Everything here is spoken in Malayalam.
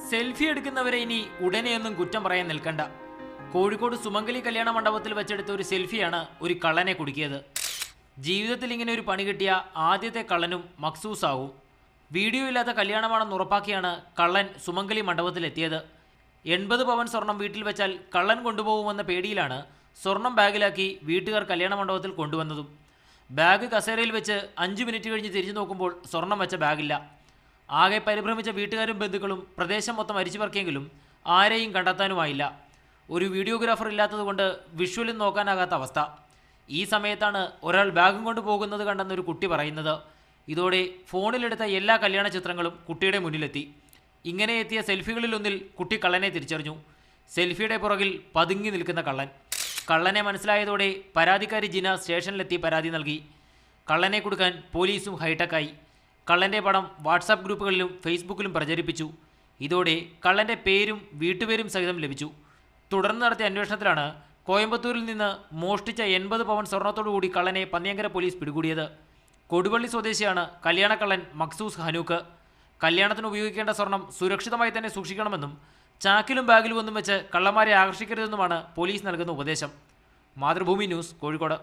സെൽഫി എടുക്കുന്നവരെ ഇനി ഉടനെയൊന്നും കുറ്റം പറയാൻ നിൽക്കണ്ട. കോഴിക്കോട് സുമംഗലി കല്യാണ മണ്ഡപത്തിൽ വെച്ചെടുത്ത ഒരു സെൽഫിയാണ് ഒരു കള്ളനെ കുടുക്കിയത്. ജീവിതത്തിൽ ഇങ്ങനെ ഒരു പണി കിട്ടിയ ആദ്യത്തെ കള്ളനും മക്സൂസ് ആവും. വീഡിയോ ഇല്ലാത്ത കല്യാണമാണെന്ന് ഉറപ്പാക്കിയാണ് കള്ളൻ സുമംഗലി മണ്ഡപത്തിലെത്തിയത്. 80 പവൻ സ്വർണം വീട്ടിൽ വെച്ചാൽ കള്ളൻ കൊണ്ടുപോകുമെന്ന പേടിയിലാണ് സ്വർണം ബാഗിലാക്കി വീട്ടുകാർ കല്യാണ മണ്ഡപത്തിൽ കൊണ്ടുവന്നതും. ബാഗ് കസേരയിൽ വെച്ച് 5 മിനിറ്റ് കഴിഞ്ഞ് തിരിഞ്ഞു നോക്കുമ്പോൾ സ്വർണം വെച്ച ബാഗില്ല. ആകെ പരിഭ്രമിച്ച വീട്ടുകാരും ബന്ധുക്കളും പ്രദേശം മൊത്തം അരിച്ചു പറക്കിയെങ്കിലും ആരെയും കണ്ടെത്താനുമായില്ല. ഒരു വീഡിയോഗ്രാഫർ ഇല്ലാത്തതുകൊണ്ട് വിഷ്വലും നോക്കാനാകാത്ത അവസ്ഥ. ഈ സമയത്താണ് ഒരാൾ ബാഗും കൊണ്ട് പോകുന്നത് കണ്ടെന്നൊരു കുട്ടി പറയുന്നത്. ഇതോടെ ഫോണിലെടുത്ത എല്ലാ കല്യാണ ചിത്രങ്ങളും കുട്ടിയുടെ മുന്നിലെത്തി. ഇങ്ങനെ എത്തിയ സെൽഫികളിലൊന്നിൽ കുട്ടി കള്ളനെ തിരിച്ചറിഞ്ഞു. സെൽഫിയുടെ പുറകിൽ പതുങ്ങി നിൽക്കുന്ന കള്ളൻ. കള്ളനെ മനസ്സിലായതോടെ പരാതിക്കാരി ജിന സ്റ്റേഷനിലെത്തി പരാതി നൽകി. കള്ളനെ കൊടുക്കാൻ പോലീസും ഹൈടെക്കായി. കള്ളൻ്റെ പടം വാട്സാപ്പ് ഗ്രൂപ്പുകളിലും ഫേസ്ബുക്കിലും പ്രചരിപ്പിച്ചു. ഇതോടെ കള്ളൻ്റെ പേരും വീട്ടുപേരും സഹിതം ലഭിച്ചു. തുടർന്ന് നടത്തിയ അന്വേഷണത്തിലാണ് കോയമ്പത്തൂരിൽ നിന്ന് മോഷ്ടിച്ച 80 പവൻ സ്വർണത്തോടുകൂടി കള്ളനെ പന്നിയങ്കര പോലീസ് പിടികൂടിയത്. കൊടുവള്ളി സ്വദേശിയാണ് കല്യാണക്കള്ളൻ മക്സൂസ് ഹനൂക്ക്. കല്യാണത്തിന് ഉപയോഗിക്കേണ്ട സ്വർണം സുരക്ഷിതമായി തന്നെ സൂക്ഷിക്കണമെന്നും ചാക്കിലും ബാഗിലും ഒന്നും വെച്ച് കള്ളന്മാരെ ആകർഷിക്കരുതെന്നുമാണ് പോലീസ് നൽകുന്ന ഉപദേശം. മാതൃഭൂമി ന്യൂസ്, കോഴിക്കോട്.